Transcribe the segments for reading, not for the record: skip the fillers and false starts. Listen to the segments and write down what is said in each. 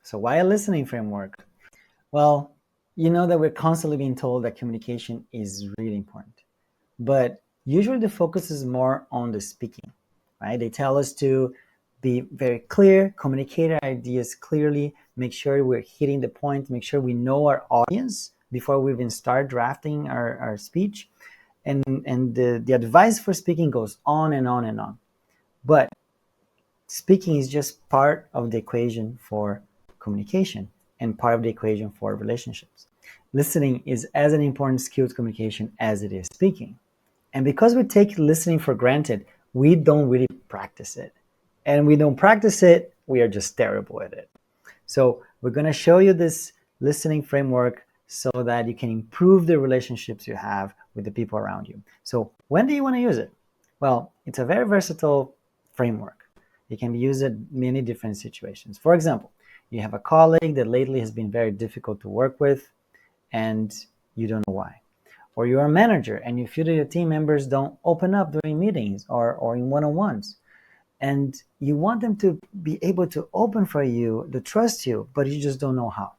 So why a listening framework? Well, you know that we're constantly being told that communication is really important, but usually the focus is more on the speaking, right? They tell us to be very clear, communicate our ideas clearly, make sure we're hitting the point, make sure we know our audience before we even start drafting our speech. And the advice for speaking goes on and on and on. But speaking is just part of the equation for communication and part of the equation for relationships. Listening is as an important skill to communication as it is speaking. And because we take listening for granted, we don't really practice it. And we don't practice it, we are just terrible at it. So we're going to show you this listening framework so that you can improve the relationships you have with the people around you. So when do you want to use it? Well, it's a very versatile framework. It can be used in many different situations. For example, you have a colleague that lately has been very difficult to work with and you don't know why. Or you're a manager and you feel that your team members don't open up during meetings or in one-on-ones. And you want them to be able to open for you, to trust you, but you just don't know how.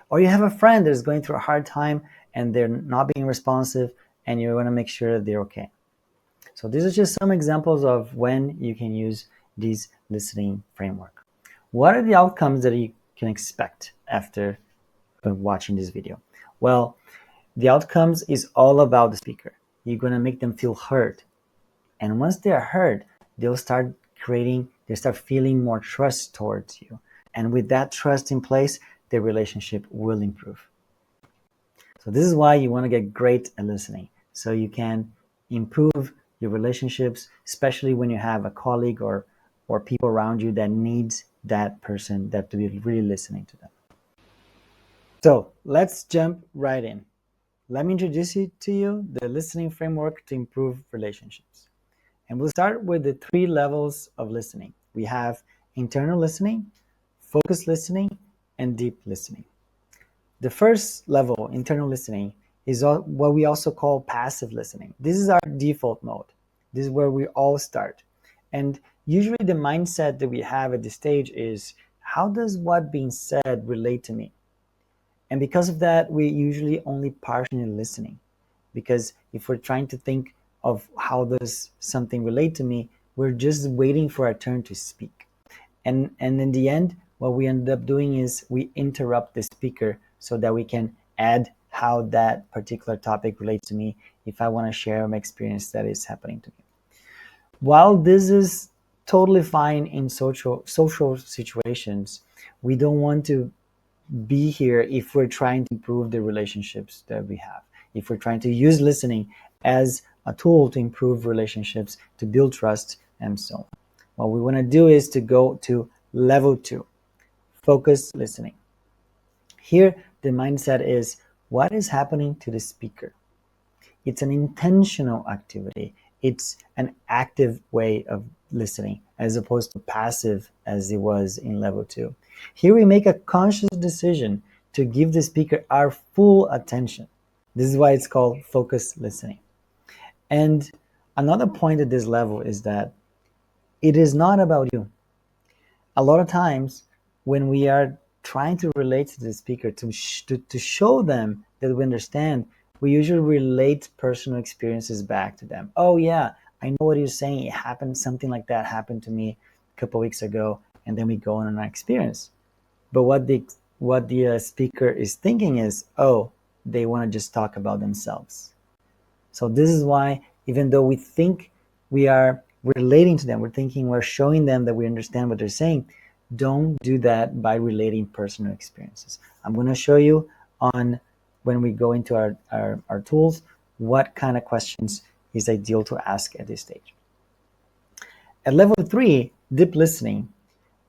Or you have a friend that's going through a hard time and they're not being responsive and you want to make sure that they're okay. So these are just some examples of when you can use this listening framework. What are the outcomes that you can expect after watching this video? Well, the outcomes is all about the speaker. You're going to make them feel heard. And once they're heard, they start feeling more trust towards you. And with that trust in place, the relationship will improve. So this is why you want to get great at listening, so you can improve your relationships, especially when you have a colleague or people around you that needs that person that to be really listening to them. So let's jump right in. Let me introduce to you the listening framework to improve relationships. And we'll start with the 3 levels of listening. We have internal listening, focused listening, and deep listening. The first level, internal listening, is what we also call passive listening. This is our default mode. This is where we all start. And usually the mindset that we have at this stage is, how does what being said relate to me? And because of that, we usually only partially listening. Because if we're trying to think of how does something relate to me, we're just waiting for our turn to speak. And in the end, what we end up doing is we interrupt the speaker so that we can add how that particular topic relates to me if I want to share my experience that is happening to me. While this is totally fine in social situations, we don't want to be here if we're trying to improve the relationships that we have. If we're trying to use listening as a tool to improve relationships, to build trust, and so on. What we want to do is to go to level 2, focus listening. Here, the mindset is, what is happening to the speaker? It's an intentional activity. It's an active way of listening as opposed to passive as it was in level 2. Here we make a conscious decision to give the speaker our full attention. This is why it's called focused listening. And another point at this level is that it is not about you. A lot of times when we are trying to relate to the speaker, to show them that we understand, we usually relate personal experiences back to them. Oh yeah, I know what you're saying. It happened, something like that happened to me a couple of weeks ago, and then we go on an experience. But what the speaker is thinking is, oh, they want to just talk about themselves. So this is why, even though we think we are relating to them, we're showing them that we understand what they're saying, don't do that by relating personal experiences. I'm going to show you on when we go into our tools what kind of questions is ideal to ask at this stage. At level 3, deep listening,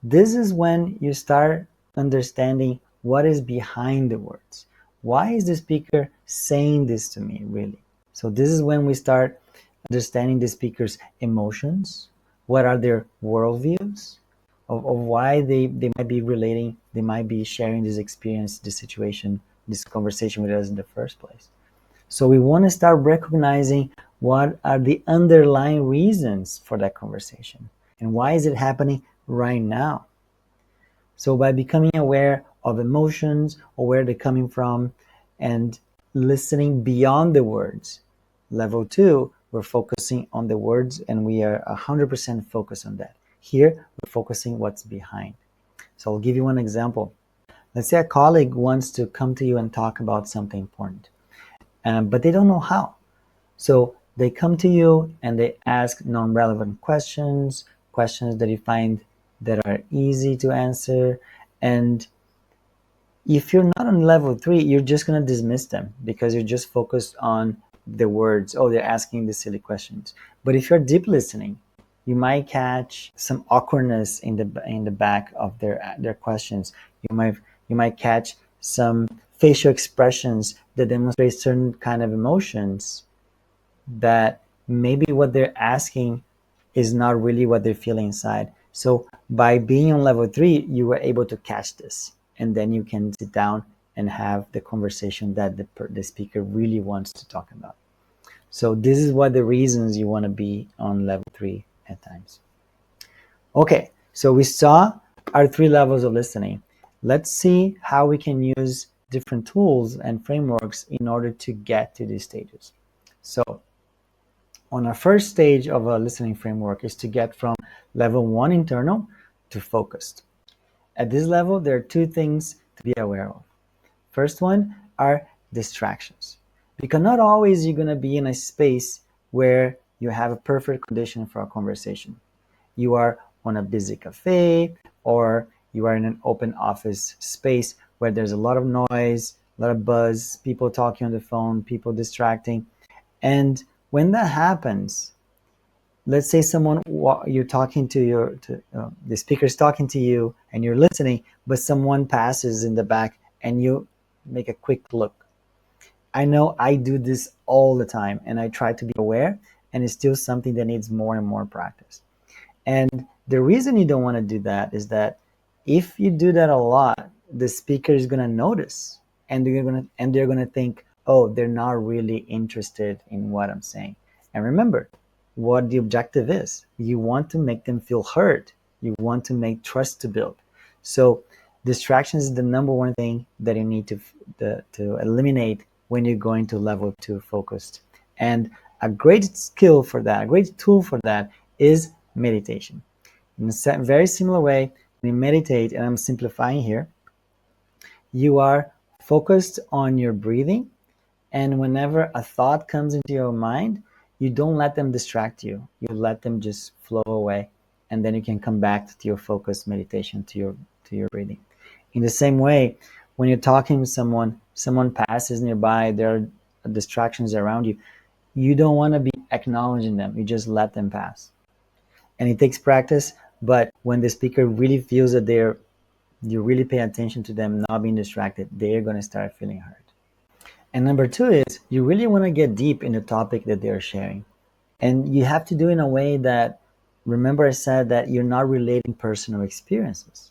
this is when you start understanding what is behind the words. Why is the speaker saying this to me, really? So this is when we start understanding the speaker's emotions. What are their worldviews of why they might be relating, they might be sharing this experience, this situation, this conversation with us in the first place. So we want to start recognizing what are the underlying reasons for that conversation and why is it happening right now. So by becoming aware of emotions or where they're coming from and listening beyond the words, level two, we're focusing on the words and we are 100% focused on that. Here, we're focusing what's behind. So I'll give you one example. Let's say a colleague wants to come to you and talk about something important, but they don't know how. So they come to you and they ask non-relevant questions, questions that you find that are easy to answer. And if you're not on level three, you're just going to dismiss them because you're just focused on the words. Oh, they're asking the silly questions. But if you're deep listening, you might catch some awkwardness in the back of their questions. You might catch some facial expressions that demonstrate certain kind of emotions that maybe what they're asking is not really what they're feeling inside. So by being on level three, you were able to catch this, and then you can sit down and have the conversation that the speaker really wants to talk about. So this is what the reasons you want to be on level three at times. Okay, so we saw our three levels of listening. Let's see how we can use different tools and frameworks in order to get to these stages. So on our first stage of a listening framework is to get from level one internal to focused. At this level, there are two things to be aware of. First one are distractions. Because not always you're going to be in a space where you have a perfect condition for a conversation. You are on a busy cafe or you are in an open office space where there's a lot of noise, a lot of buzz, people talking on the phone, people distracting. And when that happens, let's say someone you're talking to the speaker's talking to you and you're listening, but someone passes in the back and you make a quick look. I know I do this all the time and I try to be aware, and it's still something that needs more and more practice. And the reason you don't want to do that is that if you do that a lot, the speaker is going to notice, and they're going to think, "Oh, they're not really interested in what I'm saying." And remember what the objective is. You want to make them feel heard. You want to make trust to build. So distractions is the number one thing that you need to eliminate when you're going to level two focused. And a great skill for that, a great tool for that is meditation. In a very similar way, when you meditate, and I'm simplifying here, you are focused on your breathing, and whenever a thought comes into your mind, you don't let them distract you. You let them just flow away, and then you can come back to your focused meditation, to your breathing. In the same way, when you're talking with someone passes nearby, there are distractions around you. You don't want to be acknowledging them. You just let them pass. And it takes practice, but when the speaker really feels that you really pay attention to them not being distracted, they're going to start feeling heard. And number two is you really want to get deep in the topic that they're sharing, and you have to do it in a way that, remember I said that you're not relating personal experiences.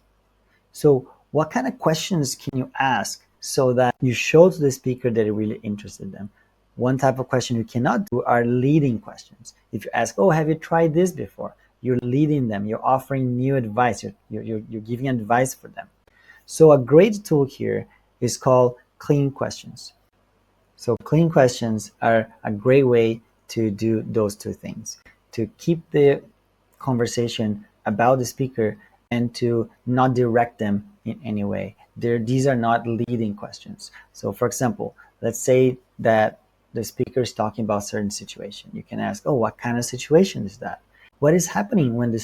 So what kind of questions can you ask so that you show to the speaker that you're really interested in them? One type of question you cannot do are leading questions. If you ask, "Oh, have you tried this before?" You're leading them. You're offering new advice. You're giving advice for them. So a great tool here is called Clean Questions. So clean questions are a great way to do those two things, to keep the conversation about the speaker and to not direct them in any way. These are not leading questions. So for example, let's say that the speaker is talking about a certain situation. You can ask, "Oh, what kind of situation is that? What is happening when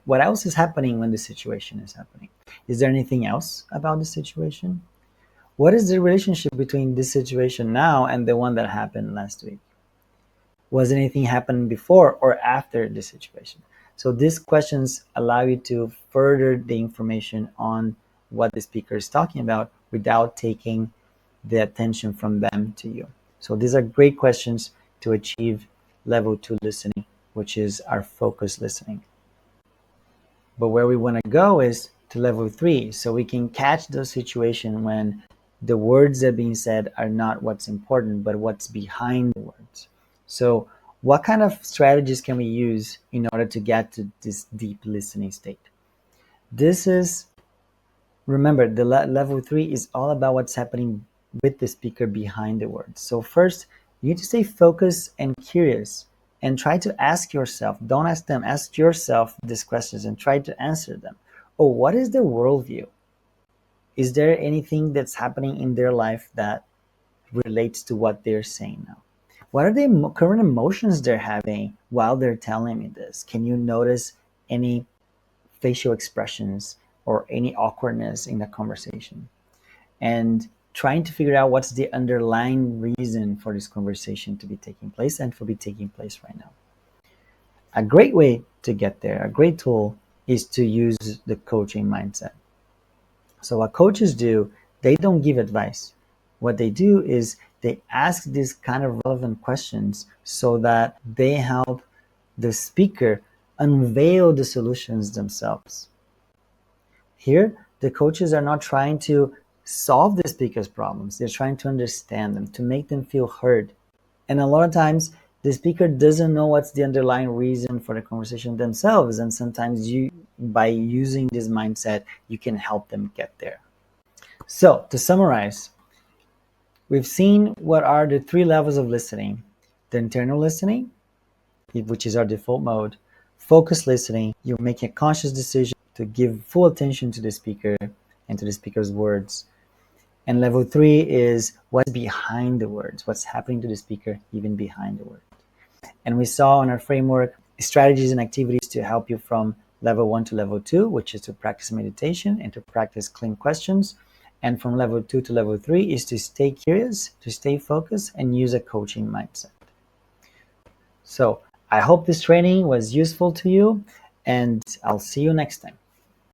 what else is happening when the situation is happening? Is there anything else about the situation? What is the relationship between this situation now and the one that happened last week? Was anything happening before or after this situation?" So these questions allow you to further the information on what the speaker is talking about without taking the attention from them to you. So these are great questions to achieve level two listening, which is our focused listening. But where we want to go is to level three, so we can catch those situations when the words that are being said are not what's important, but what's behind the words. So, what kind of strategies can we use in order to get to this deep listening state? This is Remember, the level 3 is all about what's happening with the speaker behind the words. So first, you need to stay focused and curious and try to ask yourself, don't ask them, ask yourself these questions and try to answer them. Oh, what is their worldview? Is there anything that's happening in their life that relates to what they're saying now? What are the current emotions they're having while they're telling me this? Can you notice any facial expressions or any awkwardness in the conversation? And trying to figure out what's the underlying reason for this conversation to be taking place and to be taking place right now. A great way to get there, a great tool, is to use the coaching mindset. So what coaches do, they don't give advice. What they do is they ask these kind of relevant questions so that they help the speaker unveil the solutions themselves. Here, the coaches are not trying to solve the speaker's problems. They're trying to understand them, to make them feel heard. And a lot of times, the speaker doesn't know what's the underlying reason for the conversation themselves. And sometimes by using this mindset, you can help them get there. So, to summarize, we've seen what are the 3 levels of listening: the internal listening, which is our default mode; focused listening, you make a conscious decision to give full attention to the speaker and to the speaker's words. And level 3 is what's behind the words, what's happening to the speaker even behind the word. And we saw in our framework strategies and activities to help you from level 1 to level 2, which is to practice meditation and to practice clean questions. And from level 2 to level 3 is to stay curious, to stay focused, and use a coaching mindset. So I hope this training was useful to you, and I'll see you next time.